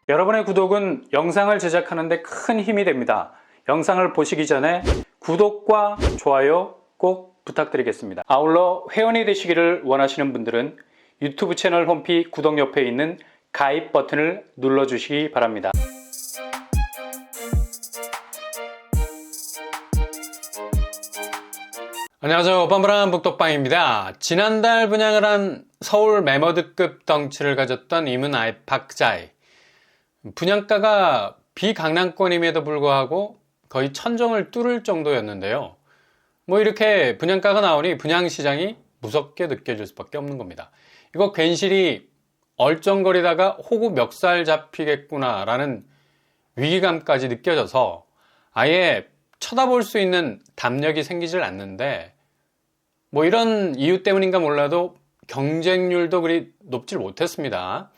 여러분의 구독은 영상을 제작하는 데 큰 힘이 됩니다. 영상을 보시기 전에 구독과 좋아요 꼭 부탁드리겠습니다. 아울러 회원이 되시기를 원하시는 분들은 유튜브 채널 홈피 구독 옆에 있는 가입 버튼을 눌러주시기 바랍니다. 안녕하세요. 뻔뻔한 북덕방입니다. 지난달 분양을 한 서울 매머드급 덩치를 가졌던 이문 아이파크자이, 분양가가 비강남권임에도 불구하고 거의 천정을 뚫을 정도였는데요. 이렇게 분양가가 나오니 분양시장이 무섭게 느껴질 수밖에 없는 겁니다. 이거 괜시리 얼쩡거리다가 호구 멱살 잡히겠구나 라는 위기감까지 느껴져서 아예 쳐다볼 수 있는 담력이 생기질 않는데, 이런 이유 때문인가 몰라도 경쟁률도 그리 높질 못했습니다.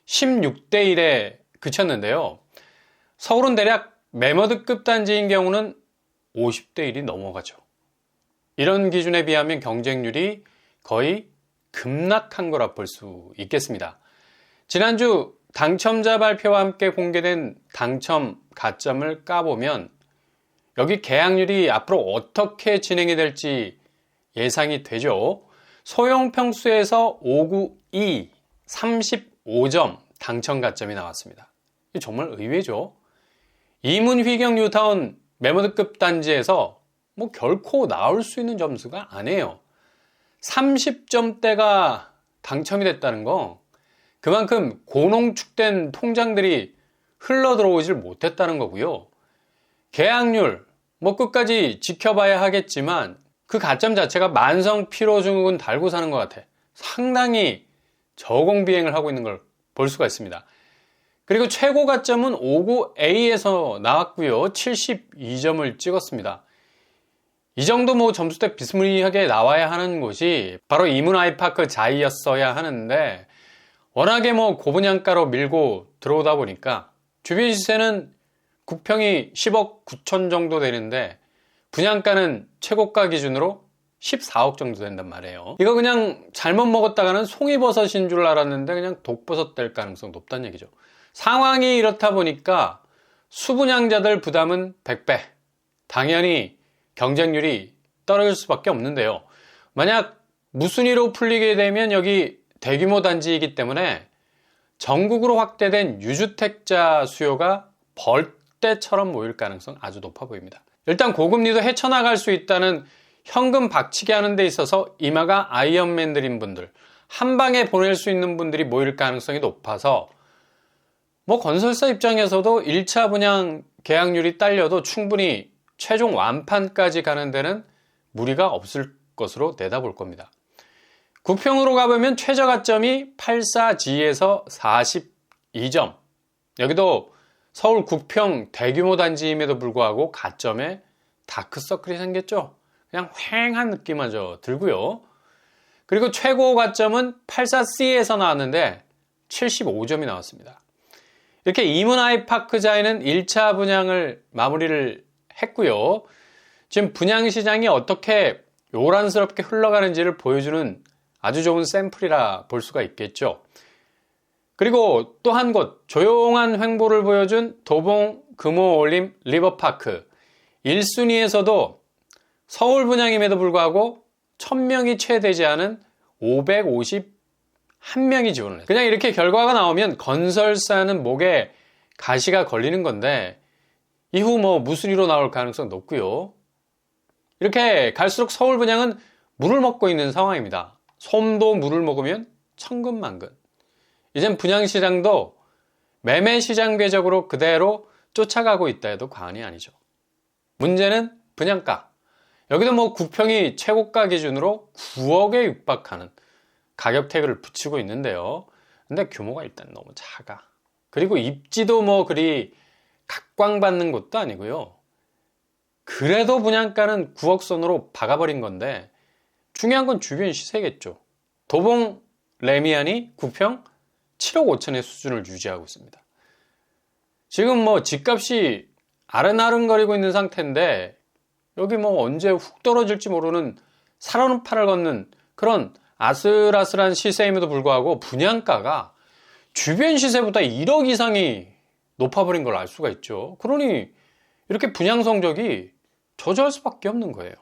16대 1에 그쳤는데요. 서울은 대략 매머드급 단지인 경우는 50대 1이 넘어가죠. 이런 기준에 비하면 경쟁률이 거의 급락한 거라 볼 수 있겠습니다. 지난주 당첨자 발표와 함께 공개된 당첨 가점을 까보면 여기 계약률이 앞으로 어떻게 진행이 될지 예상이 되죠. 소형 평수에서 592, 35점 당첨 가점이 나왔습니다. 정말 의외죠. 이문 휘경 뉴타운 매머드급 단지에서 결코 나올 수 있는 점수가 아니에요. 30점대가 당첨이 됐다는 거, 그만큼 고농축된 통장들이 흘러 들어오질 못했다는 거고요. 계약률 끝까지 지켜봐야 하겠지만 그 가점 자체가 만성 피로증후군 달고 사는 것 같아. 상당히 저공비행을 하고 있는 걸 볼 수가 있습니다. 그리고 최고 가점은 59A에서 나왔고요. 72점을 찍었습니다. 이 정도 점수대 비스무리하게 나와야 하는 곳이 바로 이문 아이파크 자이였어야 하는데, 워낙에 고분양가로 밀고 들어오다 보니까 주변 시세는 국평이 10억 9천 정도 되는데 분양가는 최고가 기준으로 14억 정도 된단 말이에요. 이거 그냥 잘못 먹었다가는 송이버섯인 줄 알았는데 그냥 독버섯 될 가능성 높다는 얘기죠. 상황이 이렇다 보니까 수분양자들 부담은 100배. 당연히 경쟁률이 떨어질 수밖에 없는데요. 만약 무순위로 풀리게 되면 여기 대규모 단지이기 때문에 전국으로 확대된 유주택자 수요가 벌떼처럼 모일 가능성 아주 높아 보입니다. 일단 고금리도 헤쳐나갈 수 있다는 현금 박치기 하는 데 있어서 이마가 아이언맨들인 분들, 한 방에 보낼 수 있는 분들이 모일 가능성이 높아서 건설사 입장에서도 1차 분양 계약률이 딸려도 충분히 최종 완판까지 가는 데는 무리가 없을 것으로 내다볼 겁니다. 국평으로 가보면 최저 가점이 84G에서 42점. 여기도 서울 국평 대규모 단지임에도 불구하고 가점에 다크서클이 생겼죠. 그냥 휑한 느낌마저 들고요. 그리고 최고 가점은 84C에서 나왔는데 75점이 나왔습니다. 이렇게 이문 아이파크자이는 1차 분양을 마무리를 했고요. 지금 분양 시장이 어떻게 요란스럽게 흘러가는지를 보여주는 아주 좋은 샘플이라 볼 수가 있겠죠. 그리고 또 한 곳, 조용한 횡보를 보여준 도봉 금호올림 리버파크 1순위에서도 서울 분양임에도 불구하고 1000명이 채 되지 않은 551명이 지원을 했어요. 그냥 이렇게 결과가 나오면 건설사는 목에 가시가 걸리는 건데 이후 무순위로 나올 가능성 높고요. 이렇게 갈수록 서울 분양은 물을 먹고 있는 상황입니다. 솜도 물을 먹으면 천근만근. 이젠 분양시장도 매매시장 궤적으로 그대로 쫓아가고 있다 해도 과언이 아니죠. 문제는 분양가. 여기도 국평이 최고가 기준으로 9억에 육박하는 가격 태그를 붙이고 있는데요. 근데 규모가 일단 너무 작아. 그리고 입지도 그리 각광받는 곳도 아니고요. 그래도 분양가는 9억 선으로 박아버린 건데 중요한 건 주변 시세겠죠. 도봉 레미안이 국평 7억 5천의 수준을 유지하고 있습니다. 지금 집값이 아른아른거리고 있는 상태인데 여기 언제 훅 떨어질지 모르는 살아는 판을 걷는 그런 아슬아슬한 시세임에도 불구하고 분양가가 주변 시세보다 1억 이상이 높아버린 걸 알 수가 있죠. 그러니 이렇게 분양 성적이 저조할 수밖에 없는 거예요.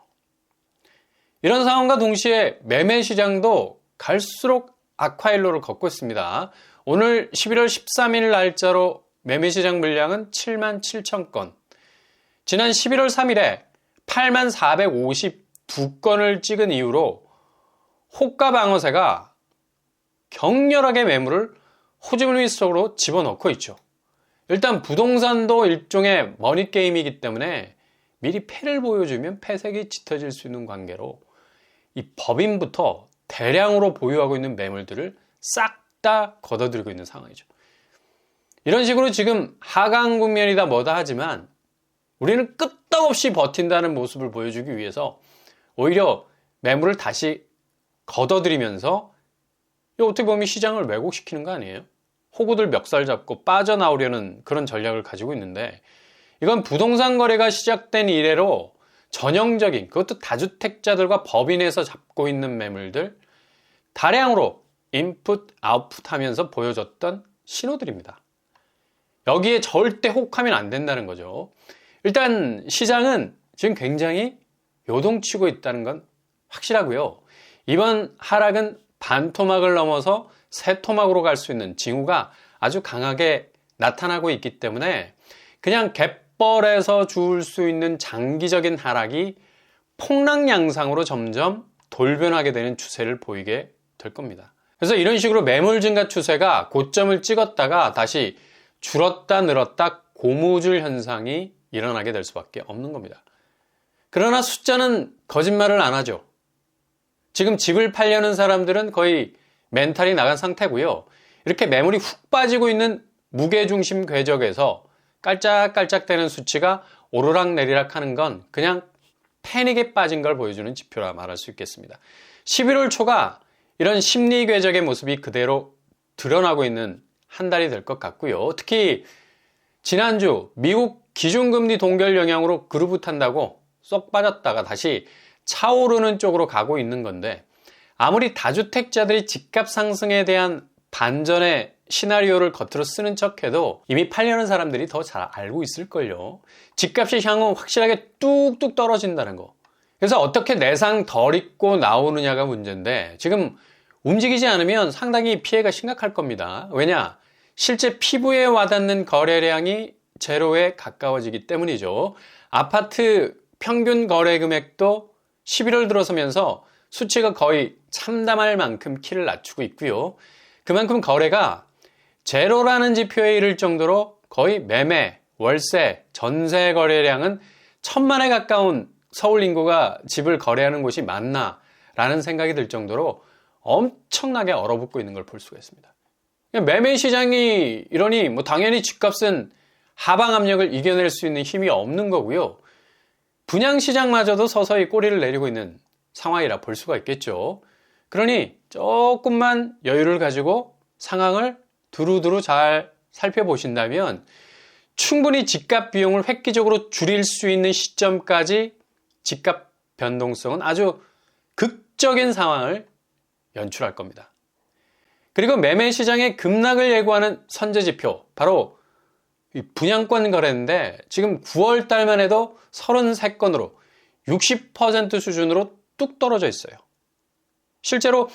이런 상황과 동시에 매매 시장도 갈수록 악화일로를 걷고 있습니다. 오늘 11월 13일 날짜로 매매 시장 물량은 7만 7천 건. 지난 11월 3일에 8만 452건을 찍은 이후로 호가 방어세가 격렬하게 매물을 호주머니 속으로 집어넣고 있죠. 일단 부동산도 일종의 머니게임이기 때문에 미리 패를 보여주면 패색이 짙어질 수 있는 관계로 이 법인부터 대량으로 보유하고 있는 매물들을 싹 다 걷어들이고 있는 상황이죠. 이런 식으로 지금 하강 국면이다 뭐다 하지만 우리는 끄떡없이 버틴다는 모습을 보여주기 위해서 오히려 매물을 다시 걷어들이면서 어떻게 보면 시장을 왜곡시키는 거 아니에요? 호구들 멱살 잡고 빠져나오려는 그런 전략을 가지고 있는데 이건 부동산 거래가 시작된 이래로 전형적인, 그것도 다주택자들과 법인에서 잡고 있는 매물들 다량으로 인풋, 아웃풋 하면서 보여줬던 신호들입니다. 여기에 절대 혹하면 안 된다는 거죠. 일단 시장은 지금 굉장히 요동치고 있다는 건 확실하고요. 이번 하락은 반토막을 넘어서 새 토막으로 갈 수 있는 징후가 아주 강하게 나타나고 있기 때문에 그냥 갯벌에서 주울 수 있는 장기적인 하락이 폭락 양상으로 점점 돌변하게 되는 추세를 보이게 될 겁니다. 그래서 이런 식으로 매물 증가 추세가 고점을 찍었다가 다시 줄었다 늘었다 고무줄 현상이 일어나게 될 수밖에 없는 겁니다. 그러나 숫자는 거짓말을 안 하죠. 지금 집을 팔려는 사람들은 거의 멘탈이 나간 상태고요. 이렇게 매물이 훅 빠지고 있는 무게중심 궤적에서 깔짝깔짝대는 수치가 오르락내리락 하는 건 그냥 패닉에 빠진 걸 보여주는 지표라 말할 수 있겠습니다. 11월 초가 이런 심리 궤적의 모습이 그대로 드러나고 있는 한 달이 될 것 같고요. 특히 지난주 미국 기준금리 동결 영향으로 그루브 탄다고 쏙 빠졌다가 다시 차오르는 쪽으로 가고 있는 건데 아무리 다주택자들이 집값 상승에 대한 반전의 시나리오를 겉으로 쓰는 척해도 이미 팔려는 사람들이 더 잘 알고 있을걸요. 집값이 향후 확실하게 뚝뚝 떨어진다는 거. 그래서 어떻게 내상 덜 입고 나오느냐가 문제인데 지금 움직이지 않으면 상당히 피해가 심각할 겁니다. 왜냐? 실제 피부에 와닿는 거래량이 제로에 가까워지기 때문이죠. 아파트 평균 거래 금액도 11월 들어서면서 수치가 거의 참담할 만큼 키를 낮추고 있고요. 그만큼 거래가 제로라는 지표에 이를 정도로 거의 매매, 월세, 전세 거래량은 1000만에 가까운 서울 인구가 집을 거래하는 곳이 맞나 라는 생각이 들 정도로 엄청나게 얼어붙고 있는 걸 볼 수가 있습니다. 매매 시장이 이러니 당연히 집값은 하방 압력을 이겨낼 수 있는 힘이 없는 거고요. 분양 시장마저도 서서히 꼬리를 내리고 있는 상황이라 볼 수가 있겠죠. 그러니 조금만 여유를 가지고 상황을 두루두루 잘 살펴보신다면 충분히 집값 비용을 획기적으로 줄일 수 있는 시점까지 집값 변동성은 아주 극적인 상황을 연출할 겁니다. 그리고 매매 시장의 급락을 예고하는 선제지표, 바로 분양권 거래인데 지금 9월 달만 해도 33건으로 60% 수준으로 뚝 떨어져 있어요. 실제로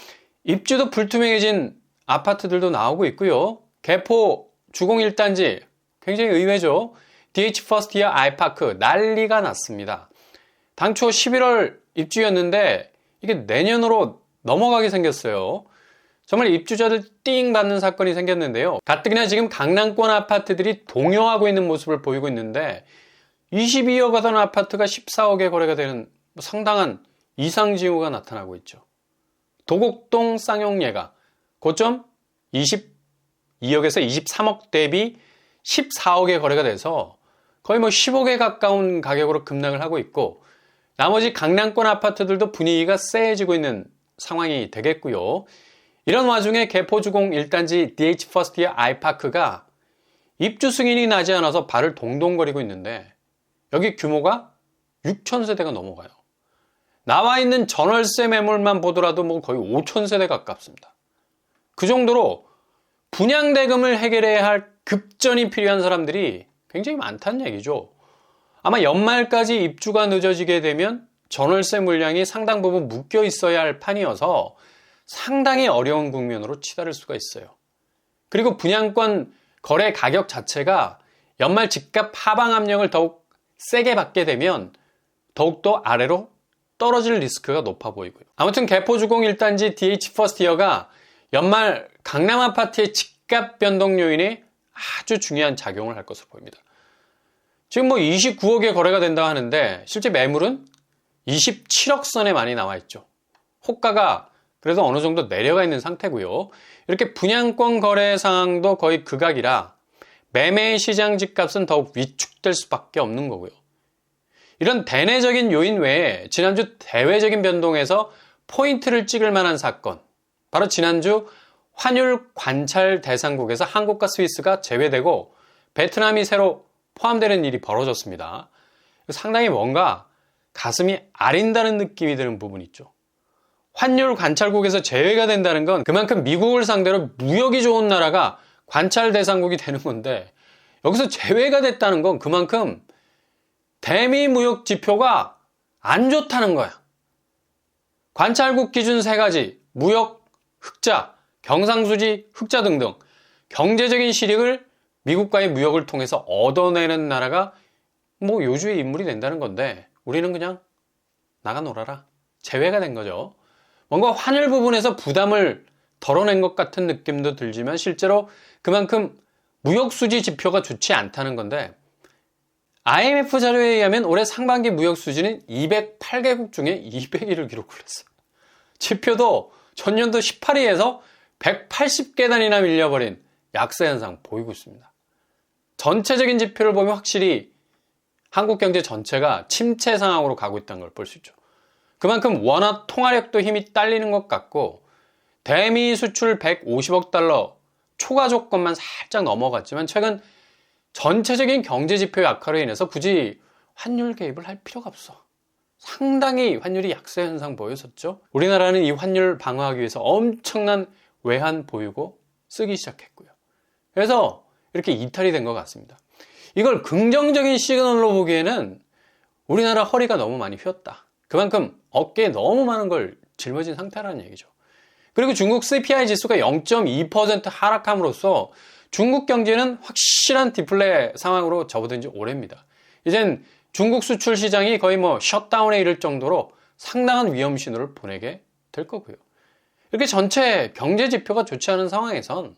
입주도 불투명해진 아파트들도 나오고 있고요. 개포 주공 1단지 굉장히 의외죠. DH 퍼스트이어 아이파크 난리가 났습니다. 당초 11월 입주였는데 이게 내년으로 넘어가게 생겼어요. 정말 입주자들 띵 받는 사건이 생겼는데요. 가뜩이나 지금 강남권 아파트들이 동요하고 있는 모습을 보이고 있는데 22억 하던 아파트가 14억에 거래가 되는 상당한 이상 징후가 나타나고 있죠. 도곡동 쌍용예가 고점 22억에서 23억 대비 14억에 거래가 돼서 거의 10억에 가까운 가격으로 급락을 하고 있고 나머지 강남권 아파트들도 분위기가 쎄해지고 있는 상황이 되겠고요. 이런 와중에 개포주공 1단지 DH 퍼스트이어 아이파크가 입주 승인이 나지 않아서 발을 동동거리고 있는데 여기 규모가 6,000세대가 넘어가요. 나와 있는 전월세 매물만 보더라도 거의 5,000세대 가깝습니다. 그 정도로 분양대금을 해결해야 할 급전이 필요한 사람들이 굉장히 많다는 얘기죠. 아마 연말까지 입주가 늦어지게 되면 전월세 물량이 상당 부분 묶여 있어야 할 판이어서 상당히 어려운 국면으로 치달을 수가 있어요. 그리고 분양권 거래 가격 자체가 연말 집값 하방 압력을 더욱 세게 받게 되면 더욱더 아래로 떨어질 리스크가 높아 보이고요. 아무튼 개포주공 1단지 DH 퍼스트이어가 연말 강남 아파트의 집값 변동 요인에 아주 중요한 작용을 할 것으로 보입니다. 지금 뭐 29억에 거래가 된다고 하는데 실제 매물은 27억 선에 많이 나와 있죠. 호가가 그래도 어느 정도 내려가 있는 상태고요. 이렇게 분양권 거래 상황도 거의 극악이라 매매 시장 집값은 더욱 위축될 수밖에 없는 거고요. 이런 대내적인 요인 외에 지난주 대외적인 변동에서 포인트를 찍을 만한 사건, 바로 지난주 환율 관찰 대상국에서 한국과 스위스가 제외되고 베트남이 새로 포함되는 일이 벌어졌습니다. 상당히 뭔가 가슴이 아린다는 느낌이 드는 부분이 있죠. 환율 관찰국에서 제외가 된다는 건 그만큼 미국을 상대로 무역이 좋은 나라가 관찰 대상국이 되는 건데, 여기서 제외가 됐다는 건 그만큼 대미 무역 지표가 안 좋다는 거야. 관찰국 기준 3가지, 무역, 흑자, 경상수지, 흑자 등등 경제적인 실익을 미국과의 무역을 통해서 얻어내는 나라가 뭐 요주의 인물이 된다는 건데, 우리는 그냥 나가 놀아라, 제외가 된 거죠. 뭔가 환율 부분에서 부담을 덜어낸 것 같은 느낌도 들지만 실제로 그만큼 무역수지 지표가 좋지 않다는 건데, IMF 자료에 의하면 올해 상반기 무역 수지는 208개국 중에 201을 기록을 했어요. 지표도 전년도 18위에서 180계단이나 밀려버린 약세 현상 보이고 있습니다. 전체적인 지표를 보면 확실히 한국 경제 전체가 침체 상황으로 가고 있다는 걸 볼 수 있죠. 그만큼 원화 통화력도 힘이 딸리는 것 같고, 대미 수출 150억 달러 초과 조건만 살짝 넘어갔지만 최근 전체적인 경제 지표 약화로 인해서 굳이 환율 개입을 할 필요가 없어. 상당히 환율이 약세 현상 보였었죠. 우리나라는 이 환율 방어하기 위해서 엄청난 외환 보유고 쓰기 시작했고요. 그래서 이렇게 이탈이 된 것 같습니다. 이걸 긍정적인 시그널로 보기에는 우리나라 허리가 너무 많이 휘었다. 그만큼 어깨에 너무 많은 걸 짊어진 상태라는 얘기죠. 그리고 중국 CPI 지수가 0.2% 하락함으로써 중국 경제는 확실한 디플레 상황으로 접어든 지 오래입니다. 이젠 중국 수출 시장이 거의 뭐 셧다운에 이를 정도로 상당한 위험 신호를 보내게 될 거고요. 이렇게 전체 경제 지표가 좋지 않은 상황에선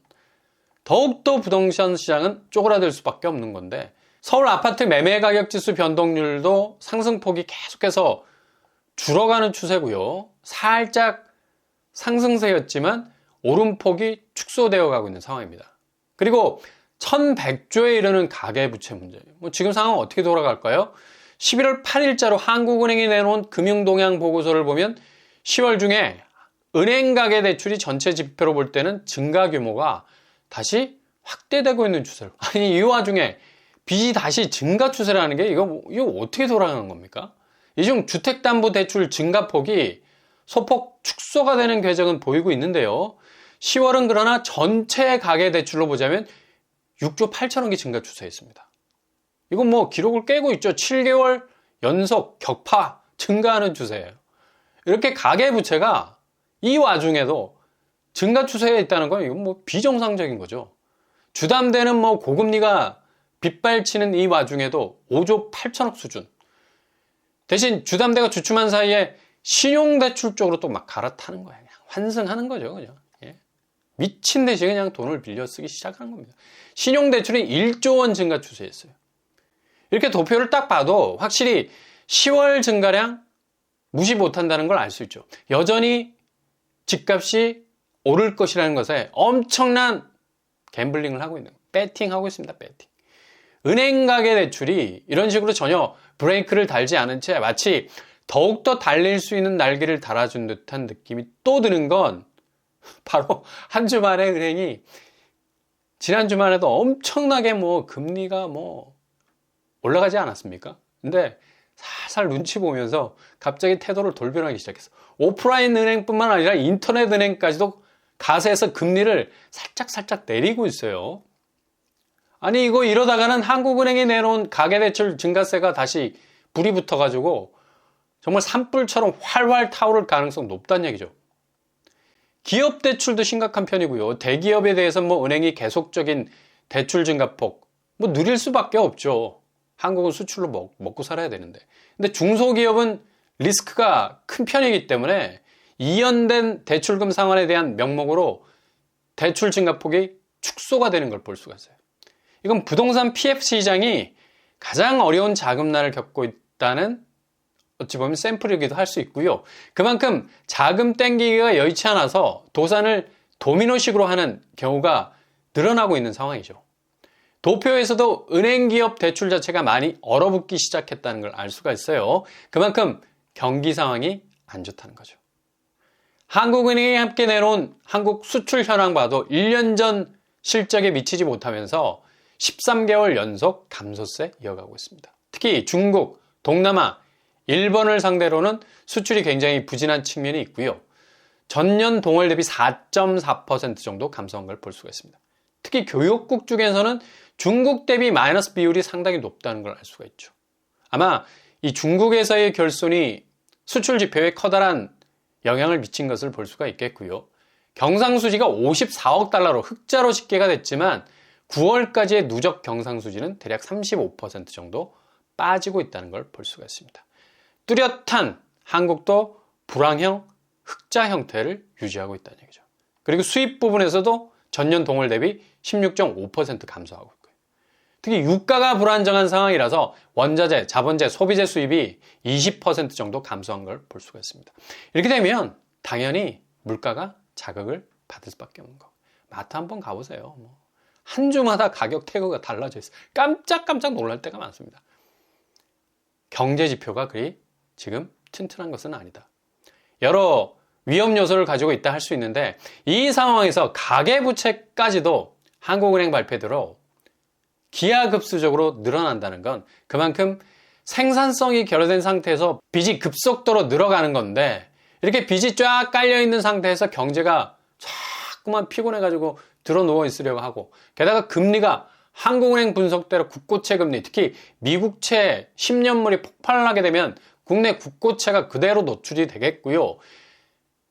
더욱더 부동산 시장은 쪼그라들 수밖에 없는 건데, 서울 아파트 매매 가격 지수 변동률도 상승폭이 계속해서 줄어가는 추세고요. 살짝 상승세였지만 오름폭이 축소되어 가고 있는 상황입니다. 그리고 1100조에 이르는 가계부채 문제. 지금 상황은 어떻게 돌아갈까요? 11월 8일자로 한국은행이 내놓은 금융동향 보고서를 보면 10월 중에 은행 가계대출이 전체 지표로 볼 때는 증가 규모가 다시 확대되고 있는 추세로. 아니, 이 와중에 빚이 다시 증가 추세라는 게 이거 어떻게 돌아가는 겁니까? 이 중 주택담보대출 증가폭이 소폭 축소가 되는 궤적은 보이고 있는데요. 10월은 그러나 전체 가계대출로 보자면 6조 8천억이 증가 추세했습니다. 이건 뭐 기록을 깨고 있죠. 7개월 연속 격파 증가하는 추세예요. 이렇게 가계부채가 이 와중에도 증가 추세에 있다는 건 이건 뭐 비정상적인 거죠. 주담대는 뭐 고금리가 빗발치는 이 와중에도 5조 8천억 수준. 대신 주담대가 주춤한 사이에 신용대출 쪽으로 또 막 갈아타는 거예요. 그냥 환승하는 거죠, 그냥. 예. 미친 듯이 그냥 돈을 빌려 쓰기 시작하는 겁니다. 신용대출이 1조 원 증가 추세였어요. 이렇게 도표를 딱 봐도 확실히 10월 증가량 무시 못한다는 걸 알 수 있죠. 여전히 집값이 오를 것이라는 것에 엄청난 갬블링을 하고 있는 거예요. 배팅하고 있습니다. 배팅. 은행 가계 대출이 이런 식으로 전혀 브레이크를 달지 않은 채 마치 더욱더 달릴 수 있는 날개를 달아준 듯한 느낌이 또 드는 건 바로 한 주 만에 은행이 지난 주만 해도 엄청나게 뭐 금리가 뭐 올라가지 않았습니까? 근데 살살 눈치 보면서 갑자기 태도를 돌변하기 시작했어. 오프라인 은행뿐만 아니라 인터넷 은행까지도 가세에서 금리를 살짝 내리고 있어요. 아니 이거 이러다가는 한국은행이 내놓은 가계대출 증가세가 다시 불이 붙어가지고 정말 산불처럼 활활 타오를 가능성 높다는 얘기죠. 기업 대출도 심각한 편이고요. 대기업에 대해서 뭐 은행이 계속적인 대출 증가폭 뭐 누릴 수밖에 없죠. 한국은 수출로 먹고 살아야 되는데. 근데 중소기업은 리스크가 큰 편이기 때문에 이연된 대출금 상환에 대한 명목으로 대출 증가폭이 축소가 되는 걸 볼 수가 있어요. 이건 부동산 PF 시장이 가장 어려운 자금난을 겪고 있다는 어찌 보면 샘플이기도 할 수 있고요. 그만큼 자금 땡기기가 여의치 않아서 도산을 도미노식으로 하는 경우가 늘어나고 있는 상황이죠. 도표에서도 은행기업 대출 자체가 많이 얼어붙기 시작했다는 걸 알 수가 있어요. 그만큼 경기 상황이 안 좋다는 거죠. 한국은행이 함께 내놓은 한국 수출 현황 봐도 1년 전 실적에 미치지 못하면서 13개월 연속 감소세 이어가고 있습니다. 특히 중국, 동남아, 일본을 상대로는 수출이 굉장히 부진한 측면이 있고요. 전년 동월 대비 4.4% 정도 감소한 걸 볼 수가 있습니다. 특히 교역국 중에서는 중국 대비 마이너스 비율이 상당히 높다는 걸 알 수가 있죠. 아마 이 중국에서의 결손이 수출 지표에 커다란 영향을 미친 것을 볼 수가 있겠고요. 경상수지가 54억 달러로 흑자로 집계가 됐지만 9월까지의 누적 경상수지는 대략 35% 정도 빠지고 있다는 걸 볼 수가 있습니다. 뚜렷한 한국도 불황형 흑자 형태를 유지하고 있다는 얘기죠. 그리고 수입 부분에서도 전년 동월 대비 16.5% 감소하고 있고요. 특히 유가가 불안정한 상황이라서 원자재, 자본재, 소비재 수입이 20% 정도 감소한 걸 볼 수가 있습니다. 이렇게 되면 당연히 물가가 자극을 받을 수밖에 없는 거. 마트 한번 가보세요. 한 주마다 가격 태그가 달라져 있어요. 깜짝깜짝 놀랄 때가 많습니다. 경제 지표가 그리 지금 튼튼한 것은 아니다. 여러 위험 요소를 가지고 있다 할 수 있는데 이 상황에서 가계부채까지도 한국은행 발표대로 기하급수적으로 늘어난다는 건 그만큼 생산성이 결여된 상태에서 빚이 급속도로 늘어가는 건데 이렇게 빚이 쫙 깔려있는 상태에서 경제가 자꾸만 피곤해가지고 들어 누워 있으려고 하고 게다가 금리가 한국은행 분석대로 국고채 금리 특히 미국채 10년물이 폭발을 하게 되면 국내 국고채가 그대로 노출이 되겠고요.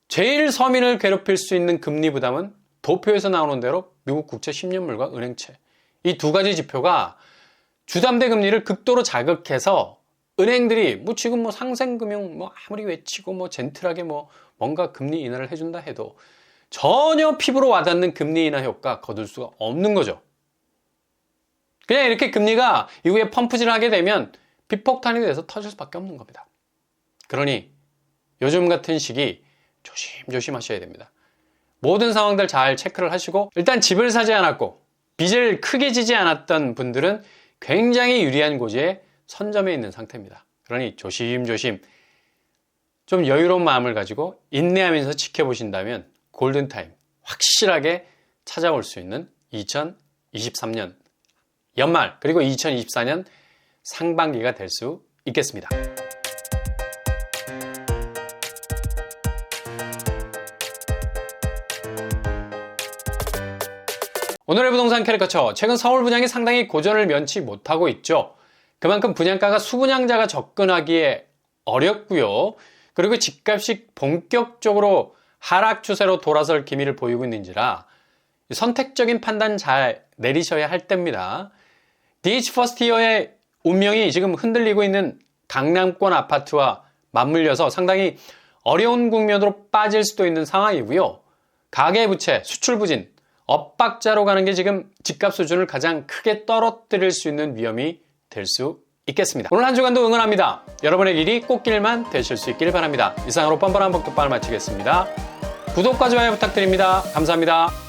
제일 서민을 괴롭힐 수 있는 금리 부담은 도표에서 나오는 대로 미국 국채 10년물과 은행채 이 두 가지 지표가 주담대 금리를 극도로 자극해서 은행들이 지금 상생금융 아무리 외치고 젠틀하게 뭔가 금리 인하를 해준다 해도 전혀 피부로 와닿는 금리 인하 효과 거둘 수가 없는 거죠. 그냥 이렇게 금리가 이후에 펌프질을 하게 되면 빚폭탄이 돼서 터질 수밖에 없는 겁니다. 그러니 요즘 같은 시기 조심조심 하셔야 됩니다. 모든 상황들 잘 체크를 하시고 일단 집을 사지 않았고 빚을 크게 지지 않았던 분들은 굉장히 유리한 고지에 선점해 있는 상태입니다. 그러니 조심조심 좀 여유로운 마음을 가지고 인내하면서 지켜보신다면 골든타임 확실하게 찾아올 수 있는 2023년 연말 그리고 2024년 상반기가 될 수 있겠습니다. 오늘의 부동산 캐릭터처 최근 서울 분양이 상당히 고전을 면치 못하고 있죠. 그만큼 분양가가 수분양자가 접근하기에 어렵고요. 그리고 집값이 본격적으로 하락 추세로 돌아설 기미를 보이고 있는지라 선택적인 판단 잘 내리셔야 할 때입니다. DH 퍼스티어의 운명이 지금 흔들리고 있는 강남권 아파트와 맞물려서 상당히 어려운 국면으로 빠질 수도 있는 상황이고요. 가계부채, 수출부진, 엇박자로 가는 게 지금 집값 수준을 가장 크게 떨어뜨릴 수 있는 위험이 될 수 있겠습니다. 오늘 한 주간도 응원합니다. 여러분의 길이 꽃길만 되실 수 있길 바랍니다. 이상으로 뻔뻔한 복덕방을 마치겠습니다. 구독과 좋아요 부탁드립니다. 감사합니다.